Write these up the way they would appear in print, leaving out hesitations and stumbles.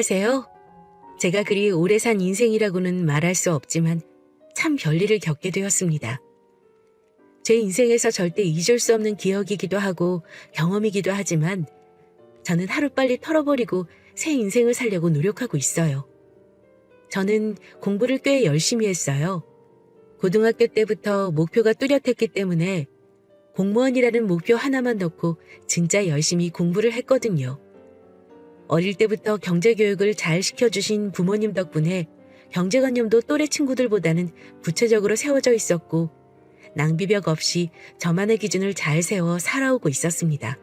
안녕하세요. 제가 그리 오래 산 인생이라고는 말할 수 없지만 참 별일을 겪게 되었습니다. 제 인생에서 절대 잊을 수 없는 기억이기도 하고 경험이기도 하지만 저는 하루빨리 털어버리고 새 인생을 살려고 노력하고 있어요. 저는 공부를 꽤 열심히 했어요. 고등학교 때부터 목표가 뚜렷했기 때문에 공무원이라는 목표 하나만 놓고 진짜 열심히 공부를 했거든요. 어릴 때부터 경제교육을 잘 시켜주신 부모님 덕분에 경제관념도 또래 친구들보다는 구체적으로 세워져 있었고 낭비벽 없이 저만의 기준을 잘 세워 살아오고 있었습니다.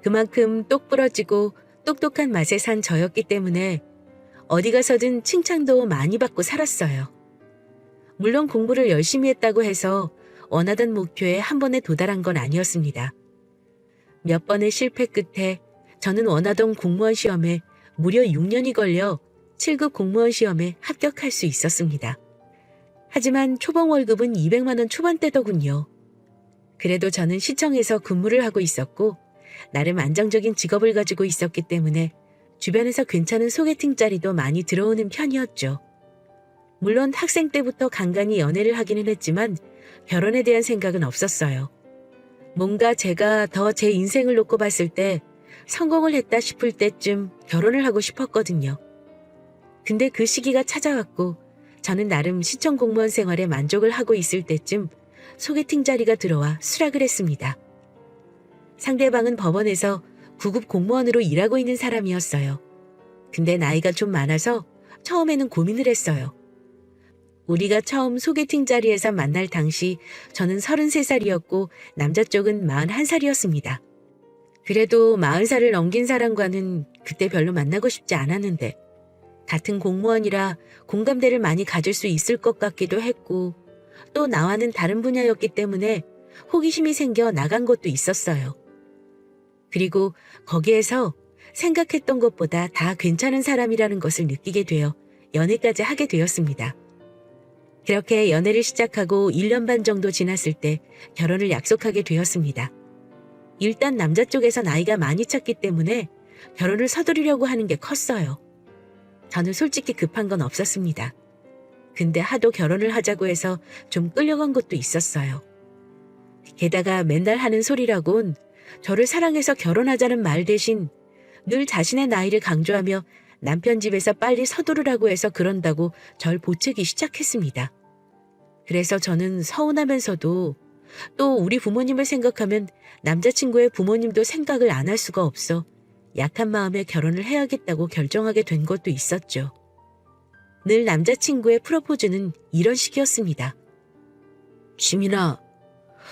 그만큼 똑부러지고 똑똑한 맛에 산 저였기 때문에 어디 가서든 칭찬도 많이 받고 살았어요. 물론 공부를 열심히 했다고 해서 원하던 목표에 한 번에 도달한 건 아니었습니다. 몇 번의 실패 끝에 저는 원하던 공무원 시험에 무려 6년이 걸려 7급 공무원 시험에 합격할 수 있었습니다. 하지만 초봉 월급은 200만 원 초반대더군요. 그래도 저는 시청에서 근무를 하고 있었고 나름 안정적인 직업을 가지고 있었기 때문에 주변에서 괜찮은 소개팅 자리도 많이 들어오는 편이었죠. 물론 학생 때부터 간간히 연애를 하기는 했지만 결혼에 대한 생각은 없었어요. 뭔가 제가 더 제 인생을 놓고 봤을 때 성공을 했다 싶을 때쯤 결혼을 하고 싶었거든요. 근데 그 시기가 찾아왔고 저는 나름 시청 공무원 생활에 만족을 하고 있을 때쯤 소개팅 자리가 들어와 수락을 했습니다. 상대방은 법원에서 9급 공무원으로 일하고 있는 사람이었어요. 근데 나이가 좀 많아서 처음에는 고민을 했어요. 우리가 처음 소개팅 자리에서 만날 당시 저는 33살이었고 남자 쪽은 41살이었습니다. 그래도 40살을 넘긴 사람과는 그때 별로 만나고 싶지 않았는데 같은 공무원이라 공감대를 많이 가질 수 있을 것 같기도 했고 또 나와는 다른 분야였기 때문에 호기심이 생겨 나간 것도 있었어요. 그리고 거기에서 생각했던 것보다 다 괜찮은 사람이라는 것을 느끼게 되어 연애까지 하게 되었습니다. 그렇게 연애를 시작하고 1년 반 정도 지났을 때 결혼을 약속하게 되었습니다. 일단 남자 쪽에서 나이가 많이 찼기 때문에 결혼을 서두르려고 하는 게 컸어요. 저는 솔직히 급한 건 없었습니다. 근데 하도 결혼을 하자고 해서 좀 끌려간 것도 있었어요. 게다가 맨날 하는 소리라곤 저를 사랑해서 결혼하자는 말 대신 늘 자신의 나이를 강조하며 남편 집에서 빨리 서두르라고 해서 그런다고 절 보채기 시작했습니다. 그래서 저는 서운하면서도 또 우리 부모님을 생각하면 남자친구의 부모님도 생각을 안 할 수가 없어 약한 마음에 결혼을 해야겠다고 결정하게 된 것도 있었죠. 늘 남자친구의 프로포즈는 이런 식이었습니다. 지민아,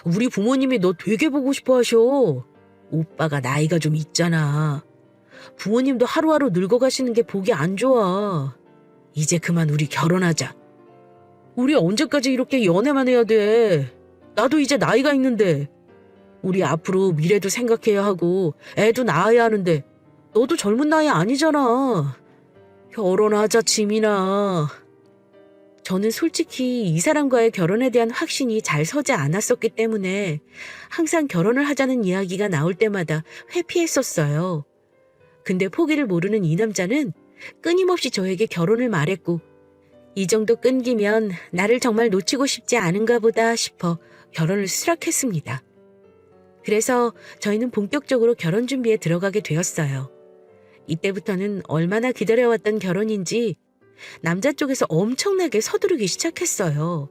우리 부모님이 너 되게 보고 싶어 하셔. 오빠가 나이가 좀 있잖아. 부모님도 하루하루 늙어가시는 게 보기 안 좋아. 이제 그만 우리 결혼하자. 우리 언제까지 이렇게 연애만 해야 돼. 나도 이제 나이가 있는데. 우리 앞으로 미래도 생각해야 하고 애도 낳아야 하는데 너도 젊은 나이 아니잖아. 결혼하자, 지민아. 저는 솔직히 이 사람과의 결혼에 대한 확신이 잘 서지 않았었기 때문에 항상 결혼을 하자는 이야기가 나올 때마다 회피했었어요. 근데 포기를 모르는 이 남자는 끊임없이 저에게 결혼을 말했고 이 정도 끈기면 나를 정말 놓치고 싶지 않은가 보다 싶어 결혼을 수락했습니다. 그래서 저희는 본격적으로 결혼 준비에 들어가게 되었어요. 이때부터는 얼마나 기다려왔던 결혼인지 남자 쪽에서 엄청나게 서두르기 시작했어요.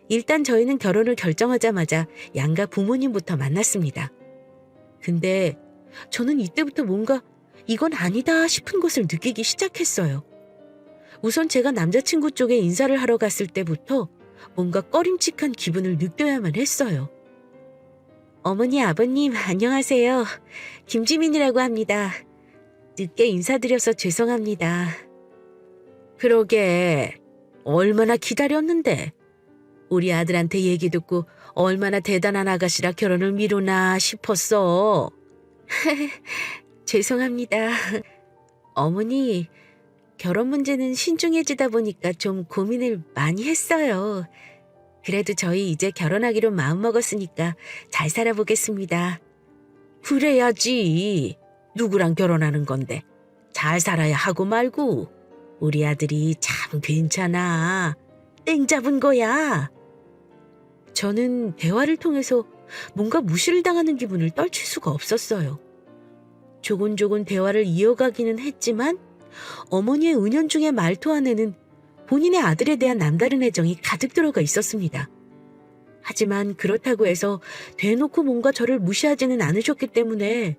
일단 저희는 결혼을 결정하자마자 양가 부모님부터 만났습니다. 근데 저는 이때부터 뭔가 이건 아니다 싶은 것을 느끼기 시작했어요. 우선 제가 남자친구 쪽에 인사를 하러 갔을 때부터 뭔가 꺼림칙한 기분을 느껴야만 했어요. 어머니, 아버님, 안녕하세요. 김지민이라고 합니다. 늦게 인사드려서 죄송합니다. 그러게, 얼마나 기다렸는데. 우리 아들한테 얘기 듣고 얼마나 대단한 아가씨라 결혼을 미루나 싶었어. 죄송합니다. 어머니, 결혼 문제는 신중해지다 보니까 좀 고민을 많이 했어요. 그래도 저희 이제 결혼하기로 마음먹었으니까 잘 살아보겠습니다. 그래야지. 누구랑 결혼하는 건데? 잘 살아야 하고 말고. 우리 아들이 참 괜찮아. 땡 잡은 거야. 저는 대화를 통해서 뭔가 무시를 당하는 기분을 떨칠 수가 없었어요. 조곤조곤 대화를 이어가기는 했지만 어머니의 은연중의 말투 안에는 본인의 아들에 대한 남다른 애정이 가득 들어가 있었습니다. 하지만 그렇다고 해서 대놓고 뭔가 저를 무시하지는 않으셨기 때문에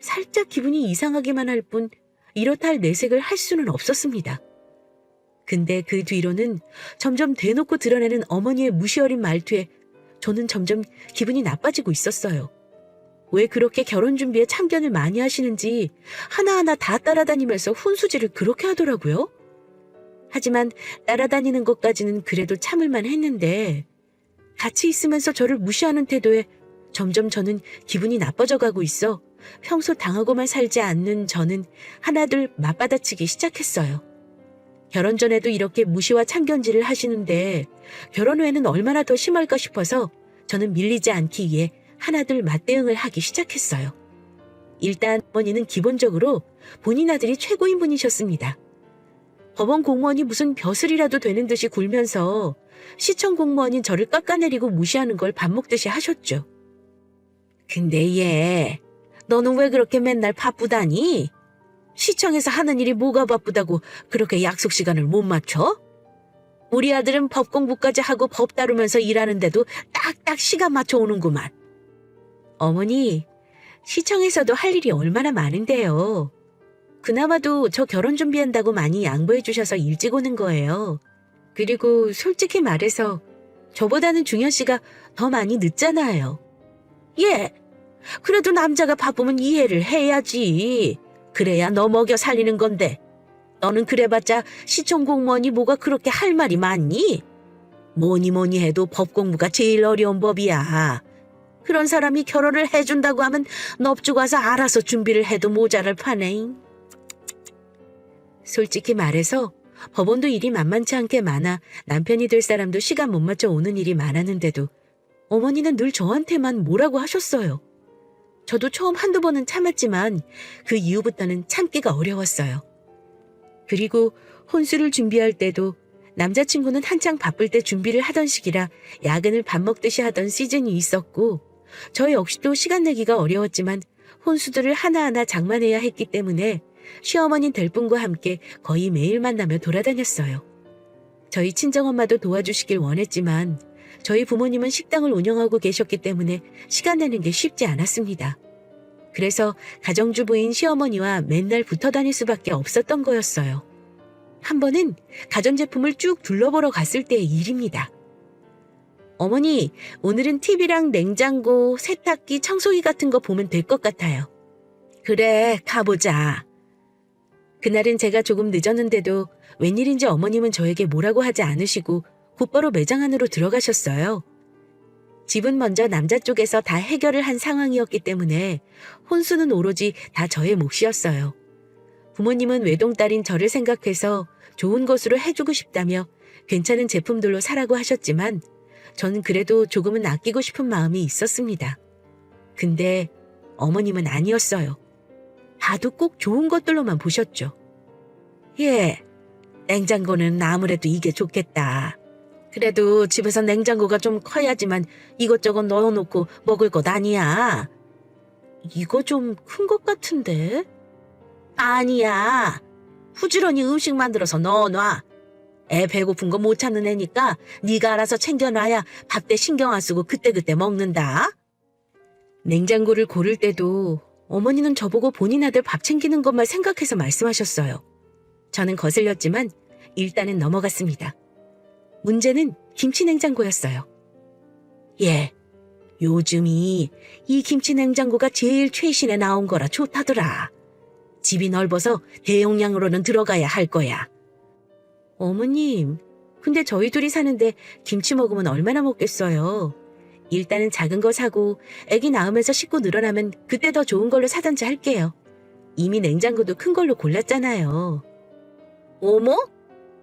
살짝 기분이 이상하기만 할 뿐 이렇다 할 내색을 할 수는 없었습니다. 근데 그 뒤로는 점점 대놓고 드러내는 어머니의 무시 어린 말투에 저는 점점 기분이 나빠지고 있었어요. 왜 그렇게 결혼 준비에 참견을 많이 하시는지 하나하나 다 따라다니면서 훈수질을 그렇게 하더라고요. 하지만 따라다니는 것까지는 그래도 참을만 했는데 같이 있으면서 저를 무시하는 태도에 점점 저는 기분이 나빠져 가고 있어 평소 당하고만 살지 않는 저는 하나둘 맞받아치기 시작했어요. 결혼 전에도 이렇게 무시와 참견질을 하시는데 결혼 후에는 얼마나 더 심할까 싶어서 저는 밀리지 않기 위해 하나둘 맞대응을 하기 시작했어요. 일단 어머니는 기본적으로 본인 아들이 최고인 분이셨습니다. 법원 공무원이 무슨 벼슬이라도 되는 듯이 굴면서 시청 공무원인 저를 깎아내리고 무시하는 걸 밥 먹듯이 하셨죠. 근데 얘, 너는 왜 그렇게 맨날 바쁘다니? 시청에서 하는 일이 뭐가 바쁘다고 그렇게 약속 시간을 못 맞춰? 우리 아들은 법 공부까지 하고 법 다루면서 일하는데도 딱딱 시간 맞춰 오는구만. 어머니, 시청에서도 할 일이 얼마나 많은데요. 그나마도 저 결혼 준비한다고 많이 양보해 주셔서 일찍 오는 거예요. 그리고 솔직히 말해서 저보다는 중현 씨가 더 많이 늦잖아요. 예, 그래도 남자가 바쁘면 이해를 해야지. 그래야 너 먹여 살리는 건데. 너는 그래봤자 시청 공무원이 뭐가 그렇게 할 말이 많니? 뭐니 해도 법 공부가 제일 어려운 법이야. 그런 사람이 결혼을 해준다고 하면 넙죽 와서 알아서 준비를 해도 모자랄 판에. 솔직히 말해서 법원도 일이 만만치 않게 많아 남편이 될 사람도 시간 못 맞춰 오는 일이 많았는데도 어머니는 늘 저한테만 뭐라고 하셨어요. 저도 처음 한두 번은 참았지만 그 이후부터는 참기가 어려웠어요. 그리고 혼수를 준비할 때도 남자친구는 한창 바쁠 때 준비를 하던 시기라 야근을 밥 먹듯이 하던 시즌이 있었고 저 역시도 시간 내기가 어려웠지만 혼수들을 하나하나 장만해야 했기 때문에 시어머니 될 분과 함께 거의 매일 만나며 돌아다녔어요. 저희 친정엄마도 도와주시길 원했지만 저희 부모님은 식당을 운영하고 계셨기 때문에 시간 내는 게 쉽지 않았습니다. 그래서 가정주부인 시어머니와 맨날 붙어 다닐 수밖에 없었던 거였어요. 한 번은 가전제품을 쭉 둘러보러 갔을 때의 일입니다. 어머니, 오늘은 TV랑 냉장고, 세탁기, 청소기 같은 거 보면 될 것 같아요. 그래, 가보자. 그날은 제가 조금 늦었는데도 웬일인지 어머님은 저에게 뭐라고 하지 않으시고 곧바로 매장 안으로 들어가셨어요. 집은 먼저 남자 쪽에서 다 해결을 한 상황이었기 때문에 혼수는 오로지 다 저의 몫이었어요. 부모님은 외동딸인 저를 생각해서 좋은 것으로 해주고 싶다며 괜찮은 제품들로 사라고 하셨지만 저는 그래도 조금은 아끼고 싶은 마음이 있었습니다. 근데 어머님은 아니었어요. 봐도 꼭 좋은 것들로만 보셨죠. 예, 냉장고는 아무래도 이게 좋겠다. 그래도 집에서 냉장고가 좀 커야지만 이것저것 넣어놓고 먹을 것 아니야. 이거 좀 큰 것 같은데? 아니야. 부지런히 음식 만들어서 넣어놔. 애 배고픈 거 못 찾는 애니까 네가 알아서 챙겨놔야 밥 때 신경 안 쓰고 그때그때 먹는다. 냉장고를 고를 때도 어머니는 저보고 본인 아들 밥 챙기는 것만 생각해서 말씀하셨어요. 저는 거슬렸지만 일단은 넘어갔습니다. 문제는 김치냉장고였어요. 예, 요즘이 이 김치냉장고가 제일 최신에 나온 거라 좋다더라. 집이 넓어서 대용량으로는 들어가야 할 거야. 어머님, 근데 저희 둘이 사는데 김치 먹으면 얼마나 먹겠어요. 일단은 작은 거 사고 애기 낳으면서 식구 늘어나면 그때 더 좋은 걸로 사든지 할게요. 이미 냉장고도 큰 걸로 골랐잖아요. 어머?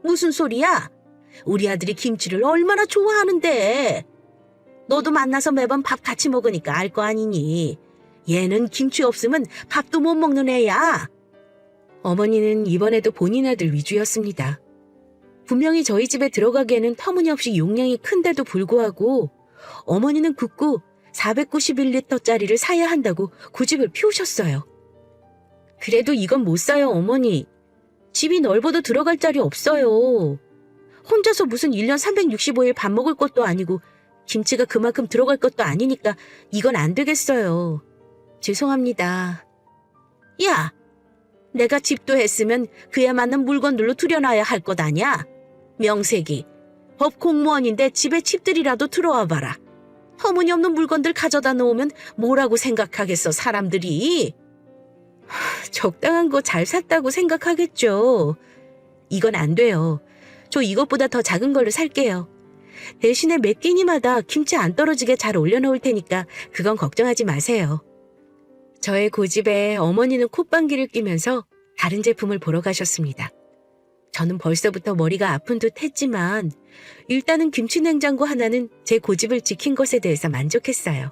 무슨 소리야? 우리 아들이 김치를 얼마나 좋아하는데. 너도 만나서 매번 밥 같이 먹으니까 알 거 아니니. 얘는 김치 없으면 밥도 못 먹는 애야. 어머니는 이번에도 본인 아들 위주였습니다. 분명히 저희 집에 들어가기에는 터무니없이 용량이 큰데도 불구하고 어머니는 굳고 491리터짜리를 사야 한다고 고집을 피우셨어요. 그래도 이건 못 사요, 어머니. 집이 넓어도 들어갈 자리 없어요. 혼자서 무슨 1년 365일 밥 먹을 것도 아니고 김치가 그만큼 들어갈 것도 아니니까 이건 안 되겠어요. 죄송합니다. 야, 내가 집도 했으면 그에 맞는 물건들로 들여놔야 할 것 아냐? 명색이. 법 공무원인데 집에 집들이라도 들어와 봐라. 터무니없는 물건들 가져다 놓으면 뭐라고 생각하겠어, 사람들이. 적당한 거 잘 샀다고 생각하겠죠. 이건 안 돼요. 저 이것보다 더 작은 걸로 살게요. 대신에 몇 끼니마다 김치 안 떨어지게 잘 올려놓을 테니까 그건 걱정하지 마세요. 저의 고집에 어머니는 콧방귀를 뀌면서 다른 제품을 보러 가셨습니다. 저는 벌써부터 머리가 아픈 듯 했지만 일단은 김치 냉장고 하나는 제 고집을 지킨 것에 대해서 만족했어요.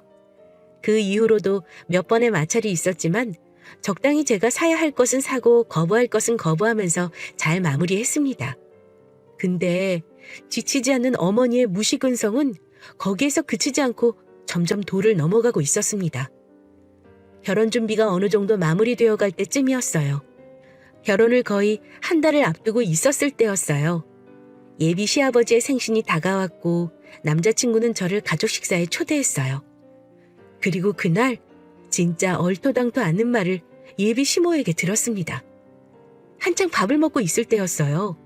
그 이후로도 몇 번의 마찰이 있었지만 적당히 제가 사야 할 것은 사고 거부할 것은 거부하면서 잘 마무리했습니다. 근데 지치지 않는 어머니의 무시근성은 거기에서 그치지 않고 점점 도를 넘어가고 있었습니다. 결혼 준비가 어느 정도 마무리되어 갈 때쯤이었어요. 결혼을 거의 한 달을 앞두고 있었을 때였어요. 예비 시아버지의 생신이 다가왔고 남자친구는 저를 가족 식사에 초대했어요. 그리고 그날 진짜 얼토당토 않는 말을 예비 시모에게 들었습니다. 한창 밥을 먹고 있을 때였어요.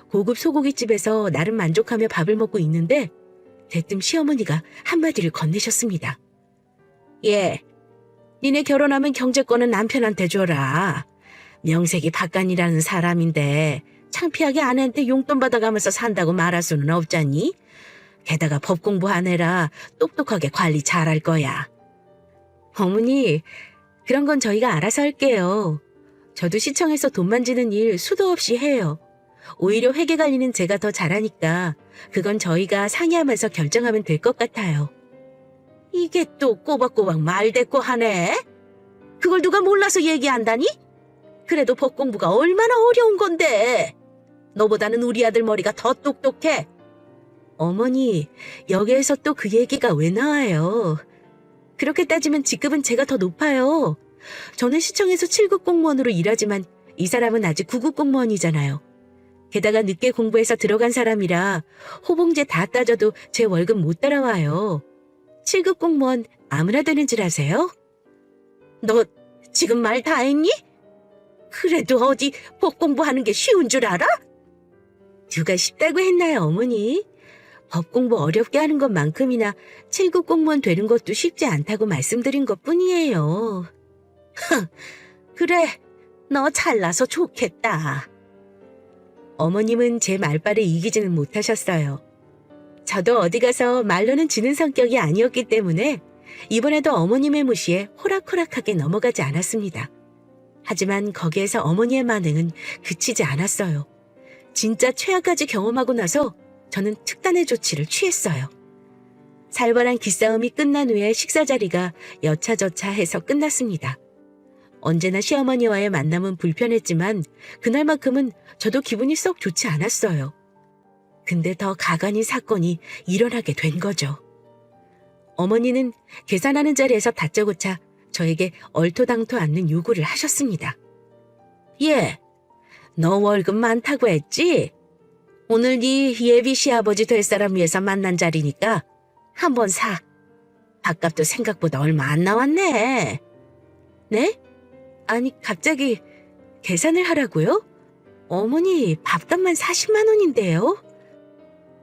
고급 소고기집에서 나름 만족하며 밥을 먹고 있는데 대뜸 시어머니가 한마디를 건네셨습니다. 예, 니네 결혼하면 경제권은 남편한테 줘라. 명색이 박간이라는 사람인데 창피하게 아내한테 용돈 받아가면서 산다고 말할 수는 없잖니? 게다가 법 공부하느라 똑똑하게 관리 잘할 거야. 어머니, 그런 건 저희가 알아서 할게요. 저도 시청에서 돈 만지는 일 수도 없이 해요. 오히려 회계 관리는 제가 더 잘하니까 그건 저희가 상의하면서 결정하면 될 것 같아요. 이게 또 꼬박꼬박 말대꾸 하네? 그걸 누가 몰라서 얘기한다니? 그래도 법 공부가 얼마나 어려운 건데. 너보다는 우리 아들 머리가 더 똑똑해. 어머니, 여기에서 또 그 얘기가 왜 나와요? 그렇게 따지면 직급은 제가 더 높아요. 저는 시청에서 7급 공무원으로 일하지만 이 사람은 아직 9급 공무원이잖아요. 게다가 늦게 공부해서 들어간 사람이라 호봉제 다 따져도 제 월급 못 따라와요. 7급 공무원 아무나 되는 줄 아세요? 너 지금 말 다 했니? 그래도 어디 법 공부하는 게 쉬운 줄 알아? 누가 쉽다고 했나요, 어머니? 법 공부 어렵게 하는 것만큼이나 7급 공무원 되는 것도 쉽지 않다고 말씀드린 것뿐이에요. 그래, 너 잘나서 좋겠다. 어머님은 제 말발에 이기지는 못하셨어요. 저도 어디 가서 말로는 지는 성격이 아니었기 때문에 이번에도 어머님의 무시에 호락호락하게 넘어가지 않았습니다. 하지만 거기에서 어머니의 만행은 그치지 않았어요. 진짜 최악까지 경험하고 나서 저는 특단의 조치를 취했어요. 살벌한 기싸움이 끝난 후에 식사 자리가 여차저차 해서 끝났습니다. 언제나 시어머니와의 만남은 불편했지만 그날만큼은 저도 기분이 썩 좋지 않았어요. 근데 더 가관인 사건이 일어나게 된 거죠. 어머니는 계산하는 자리에서 다짜고짜 저에게 얼토당토 않는 요구를 하셨습니다. 예, 너 월급 많다고 했지? 오늘 네 예비 시아버지 될 사람 위해서 만난 자리니까 한번 사. 밥값도 생각보다 얼마 안 나왔네. 네? 아니 갑자기 계산을 하라고요? 어머니 밥값만 40만 원인데요.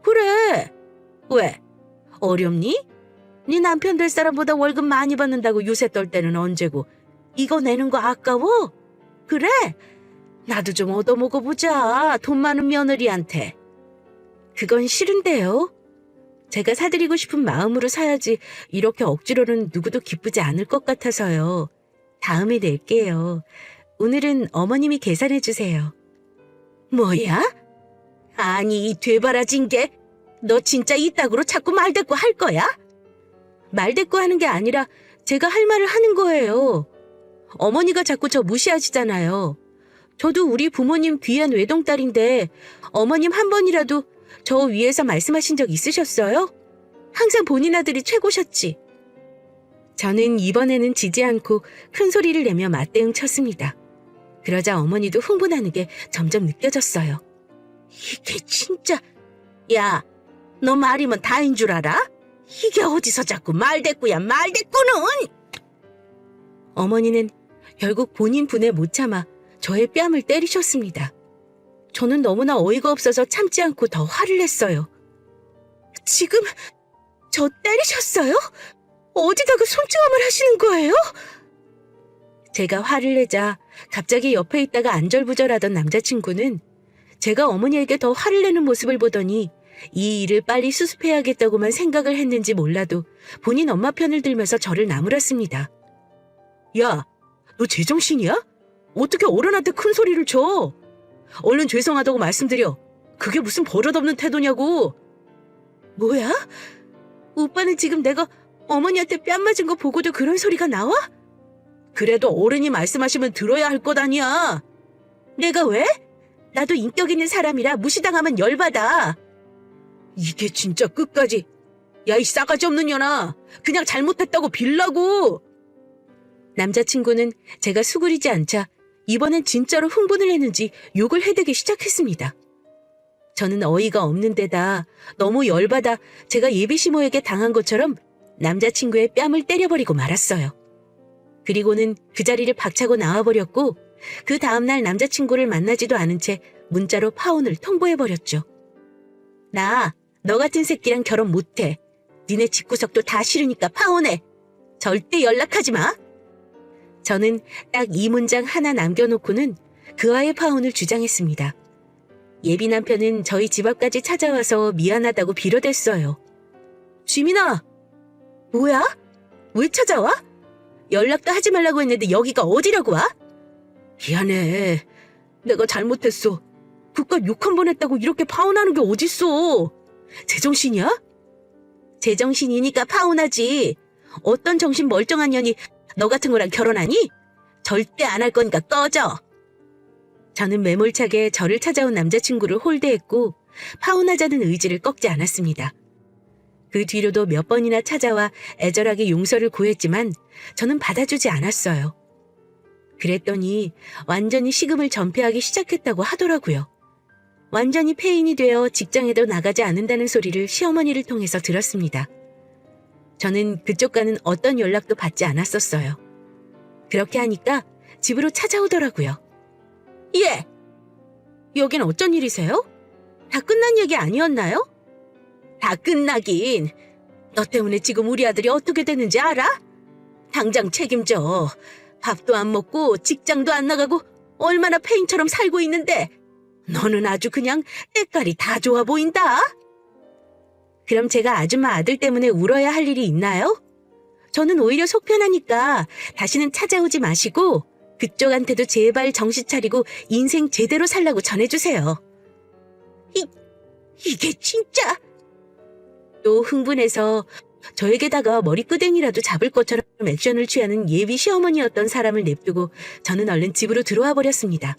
그래. 왜? 어렵니? 네 남편 될 사람보다 월급 많이 받는다고 요새 떨 때는 언제고 이거 내는 거 아까워? 그래? 나도 좀 얻어먹어보자. 돈 많은 며느리한테. 그건 싫은데요. 제가 사드리고 싶은 마음으로 사야지 이렇게 억지로는 누구도 기쁘지 않을 것 같아서요. 다음에 낼게요. 오늘은 어머님이 계산해 주세요. 뭐야? 아니 이 되바라진 게 너 진짜 이따구로 자꾸 말대꾸 할 거야? 말대꾸 하는 게 아니라 제가 할 말을 하는 거예요. 어머니가 자꾸 저 무시하시잖아요. 저도 우리 부모님 귀한 외동딸인데 어머님 한 번이라도 저 위에서 말씀하신 적 있으셨어요? 항상 본인 아들이 최고셨지. 저는 이번에는 지지 않고 큰 소리를 내며 맞대응 쳤습니다. 그러자 어머니도 흥분하는 게 점점 느껴졌어요. 이게 진짜... 야, 너 말이면 다인 줄 알아? 이게 어디서 자꾸 말대꾸야, 말대꾸는! 어머니는 결국 본인 분에 못 참아 저의 뺨을 때리셨습니다. 저는 너무나 어이가 없어서 참지 않고 더 화를 냈어요. 지금 저 때리셨어요? 어디다가 손찌검을 하시는 거예요? 제가 화를 내자 갑자기 옆에 있다가 안절부절하던 남자친구는 제가 어머니에게 더 화를 내는 모습을 보더니 이 일을 빨리 수습해야겠다고만 생각을 했는지 몰라도 본인 엄마 편을 들면서 저를 나무랐습니다. 야, 너 제정신이야? 어떻게 어른한테 큰 소리를 쳐? 얼른 죄송하다고 말씀드려. 그게 무슨 버릇없는 태도냐고. 뭐야? 오빠는 지금 내가 어머니한테 뺨 맞은 거 보고도 그런 소리가 나와? 그래도 어른이 말씀하시면 들어야 할 것 아니야. 내가 왜? 나도 인격 있는 사람이라 무시당하면 열받아. 이게 진짜 끝까지. 야, 이 싸가지 없는 년아. 그냥 잘못했다고 빌라고. 남자친구는 제가 수그리지 않자 이번엔 진짜로 흥분을 했는지 욕을 해대기 시작했습니다. 저는 어이가 없는 데다 너무 열받아 제가 예비시모에게 당한 것처럼 남자친구의 뺨을 때려버리고 말았어요. 그리고는 그 자리를 박차고 나와버렸고 그 다음날 남자친구를 만나지도 않은 채 문자로 파혼을 통보해버렸죠. 나 너 같은 새끼랑 결혼 못해. 니네 집구석도 다 싫으니까 파혼해. 절대 연락하지 마. 저는 딱 이 문장 하나 남겨놓고는 그와의 파혼을 주장했습니다. 예비 남편은 저희 집 앞까지 찾아와서 미안하다고 빌어댔어요. 지민아! 뭐야? 왜 찾아와? 연락도 하지 말라고 했는데 여기가 어디라고 와? 미안해. 내가 잘못했어. 그깟 욕 한 번 했다고 이렇게 파혼하는 게 어딨어. 제정신이야? 제정신이니까 파혼하지. 어떤 정신 멀쩡한 년이 너 같은 거랑 결혼하니? 절대 안 할 거니까 꺼져. 저는 매몰차게 저를 찾아온 남자친구를 홀대했고 파혼하자는 의지를 꺾지 않았습니다. 그 뒤로도 몇 번이나 찾아와 애절하게 용서를 구했지만 저는 받아주지 않았어요. 그랬더니 완전히 식음을 전폐하기 시작했다고 하더라고요. 완전히 폐인이 되어 직장에도 나가지 않는다는 소리를 시어머니를 통해서 들었습니다. 저는 그쪽과는 어떤 연락도 받지 않았었어요. 그렇게 하니까 집으로 찾아오더라고요. 예! 여긴 어쩐 일이세요? 다 끝난 얘기 아니었나요? 다 끝나긴. 너 때문에 지금 우리 아들이 어떻게 되는지 알아? 당장 책임져. 밥도 안 먹고 직장도 안 나가고 얼마나 폐인처럼 살고 있는데 너는 아주 그냥 때깔이 다 좋아 보인다. 그럼 제가 아줌마 아들 때문에 울어야 할 일이 있나요? 저는 오히려 속편하니까 다시는 찾아오지 마시고 그쪽한테도 제발 정신 차리고 인생 제대로 살라고 전해주세요. 이게 진짜... 또 흥분해서 저에게다가 머리끄댕이라도 잡을 것처럼 액션을 취하는 예비 시어머니였던 사람을 냅두고 저는 얼른 집으로 들어와 버렸습니다.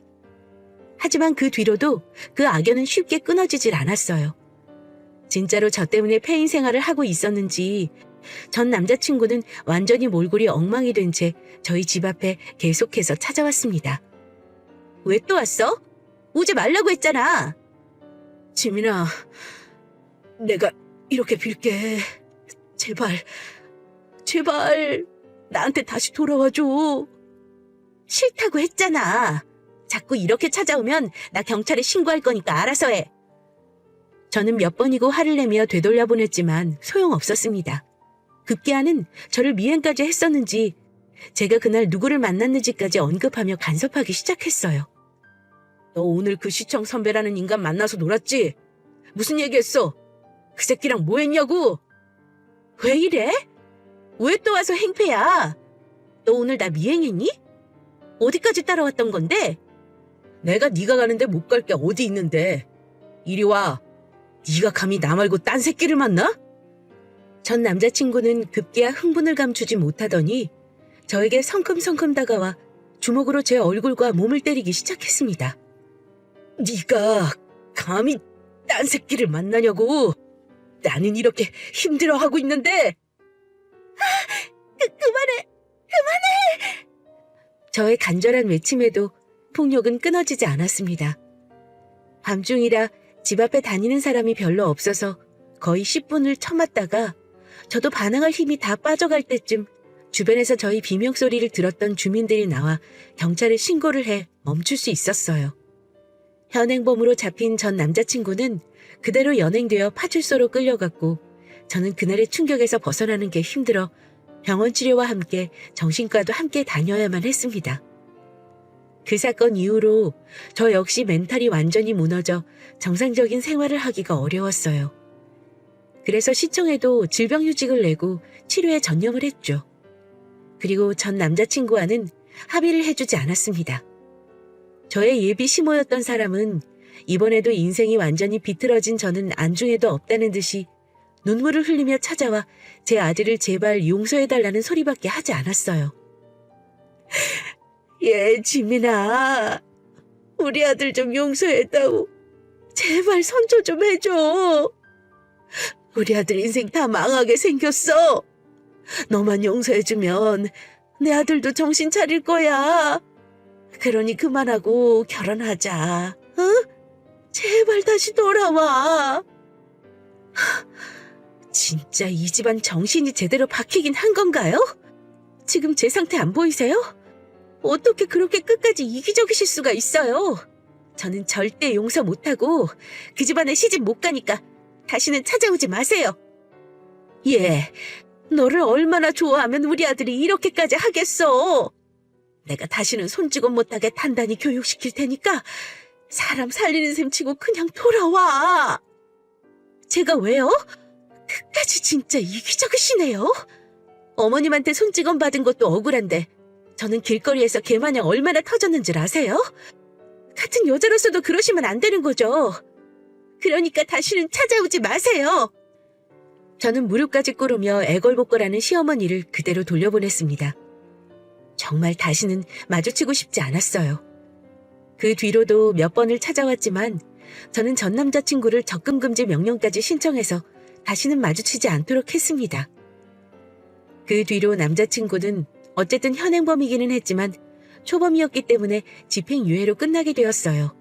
하지만 그 뒤로도 그 악연은 쉽게 끊어지질 않았어요. 진짜로 저 때문에 폐인 생활을 하고 있었는지 전 남자친구는 완전히 몰골이 엉망이 된 채 저희 집 앞에 계속해서 찾아왔습니다. 왜 또 왔어? 오지 말라고 했잖아. 지민아, 내가 이렇게 빌게. 제발 나한테 다시 돌아와줘. 싫다고 했잖아. 자꾸 이렇게 찾아오면 나 경찰에 신고할 거니까 알아서 해. 저는 몇 번이고 화를 내며 되돌려보냈지만 소용없었습니다. 급기야는 저를 미행까지 했었는지 제가 그날 누구를 만났는지까지 언급하며 간섭하기 시작했어요. 너 오늘 그 시청 선배라는 인간 만나서 놀았지? 무슨 얘기했어? 그 새끼랑 뭐 했냐고? 왜 이래? 왜 또 와서 행패야? 너 오늘 나 미행했니? 어디까지 따라왔던 건데? 내가 네가 가는데 못 갈 게 어디 있는데. 이리 와. 네가 감히 나 말고 딴 새끼를 만나? 전 남자친구는 급기야 흥분을 감추지 못하더니 저에게 성큼성큼 다가와 주먹으로 제 얼굴과 몸을 때리기 시작했습니다. 네가 감히 딴 새끼를 만나냐고. 나는 이렇게 힘들어하고 있는데. 그만해. 저의 간절한 외침에도 폭력은 끊어지지 않았습니다. 밤중이라 집 앞에 다니는 사람이 별로 없어서 거의 10분을 참았다가 저도 반항할 힘이 다 빠져갈 때쯤 주변에서 저희 비명소리를 들었던 주민들이 나와 경찰에 신고를 해 멈출 수 있었어요. 현행범으로 잡힌 전 남자친구는 그대로 연행되어 파출소로 끌려갔고 저는 그날의 충격에서 벗어나는 게 힘들어 병원 치료와 함께 정신과도 함께 다녀야만 했습니다. 그 사건 이후로 저 역시 멘탈이 완전히 무너져 정상적인 생활을 하기가 어려웠어요. 그래서 시청에도 질병휴직을 내고 치료에 전념을 했죠. 그리고 전 남자친구와는 합의를 해주지 않았습니다. 저의 예비 시모였던 사람은 이번에도 인생이 완전히 비틀어진 저는 안중에도 없다는 듯이 눈물을 흘리며 찾아와 제 아들을 제발 용서해달라는 소리밖에 하지 않았어요. 지민아, 우리 아들 좀 용서해다오. 제발 선처 좀 해줘. 우리 아들 인생 다 망하게 생겼어. 너만 용서해주면 내 아들도 정신 차릴 거야. 그러니 그만하고 결혼하자. 응? 제발 다시 돌아와. 진짜 이 집안 정신이 제대로 박히긴 한 건가요? 지금 제 상태 안 보이세요? 어떻게 그렇게 끝까지 이기적이실 수가 있어요? 저는 절대 용서 못하고 그 집안에 시집 못 가니까 다시는 찾아오지 마세요. 너를 얼마나 좋아하면 우리 아들이 이렇게까지 하겠어. 내가 다시는 손찌검 못하게 단단히 교육시킬 테니까 사람 살리는 셈 치고 그냥 돌아와. 제가 왜요? 끝까지 진짜 이기적이시네요. 어머님한테 손찌검 받은 것도 억울한데 저는 길거리에서 개마냥 얼마나 터졌는 줄 아세요? 같은 여자로서도 그러시면 안 되는 거죠. 그러니까 다시는 찾아오지 마세요. 저는 무릎까지 꿇으며 애걸복걸하는 시어머니를 그대로 돌려보냈습니다. 정말 다시는 마주치고 싶지 않았어요. 그 뒤로도 몇 번을 찾아왔지만 저는 전 남자친구를 접근금지 명령까지 신청해서 다시는 마주치지 않도록 했습니다. 그 뒤로 남자친구는 어쨌든 현행범이기는 했지만 초범이었기 때문에 집행유예로 끝나게 되었어요.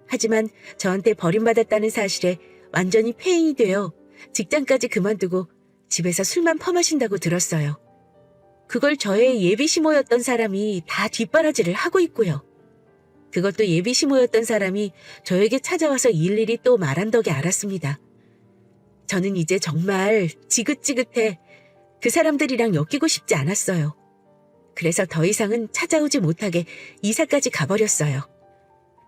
하지만 저한테 버림받았다는 사실에 완전히 폐인이 되어 직장까지 그만두고 집에서 술만 퍼마신다고 들었어요. 그걸 저의 예비시모였던 사람이 다 뒷바라지를 하고 있고요. 그것도 예비시모였던 사람이 저에게 찾아와서 일일이 또 말한 덕에 알았습니다. 저는 이제 정말 지긋지긋해 그 사람들이랑 엮이고 싶지 않았어요. 그래서 더 이상은 찾아오지 못하게 이사까지 가버렸어요.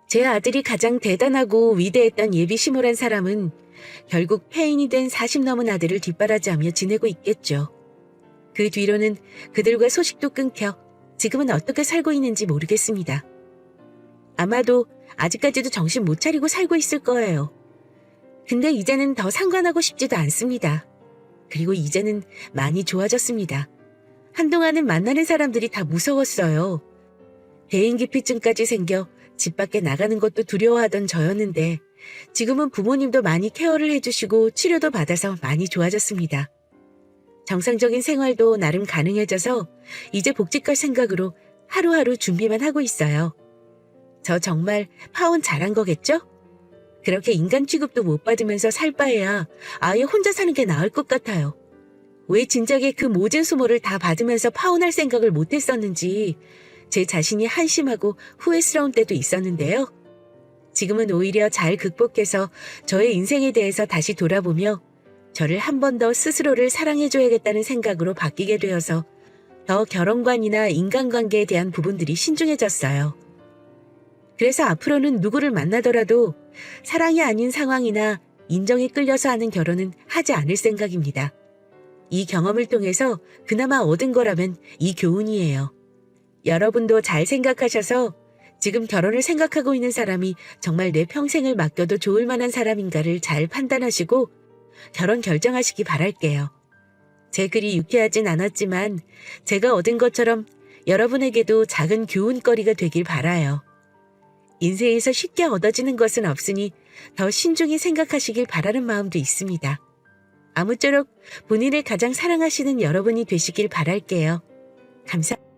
제 아들이 가장 대단하고 위대했던 예비시모란 사람은 결국 폐인이 된 40 넘은 아들을 뒷바라지하며 지내고 있겠죠. 그 뒤로는 그들과 소식도 끊겨 지금은 어떻게 살고 있는지 모르겠습니다. 아마도 아직까지도 정신 못 차리고 살고 있을 거예요. 근데 이제는 더 상관하고 싶지도 않습니다. 그리고 이제는 많이 좋아졌습니다. 한동안은 만나는 사람들이 다 무서웠어요. 대인기피증까지 생겨 집 밖에 나가는 것도 두려워하던 저였는데 지금은 부모님도 많이 케어를 해주시고 치료도 받아서 많이 좋아졌습니다. 정상적인 생활도 나름 가능해져서 이제 복직 갈 생각으로 하루하루 준비만 하고 있어요. 저 정말 파혼 잘한 거겠죠? 그렇게 인간 취급도 못 받으면서 살 바에야 아예 혼자 사는 게 나을 것 같아요. 왜 진작에 그 모진 수모를 다 받으면서 파혼할 생각을 못 했었는지 제 자신이 한심하고 후회스러운 때도 있었는데요. 지금은 오히려 잘 극복해서 저의 인생에 대해서 다시 돌아보며 저를 한 번 더 스스로를 사랑해줘야겠다는 생각으로 바뀌게 되어서 더 결혼관이나 인간관계에 대한 부분들이 신중해졌어요. 그래서 앞으로는 누구를 만나더라도 사랑이 아닌 상황이나 인정에 끌려서 하는 결혼은 하지 않을 생각입니다. 이 경험을 통해서 그나마 얻은 거라면 이 교훈이에요. 여러분도 잘 생각하셔서 지금 결혼을 생각하고 있는 사람이 정말 내 평생을 맡겨도 좋을 만한 사람인가를 잘 판단하시고 결혼 결정하시기 바랄게요. 제 글이 유쾌하진 않았지만 제가 얻은 것처럼 여러분에게도 작은 교훈거리가 되길 바라요. 인생에서 쉽게 얻어지는 것은 없으니 더 신중히 생각하시길 바라는 마음도 있습니다. 아무쪼록 본인을 가장 사랑하시는 여러분이 되시길 바랄게요. 감사합니다.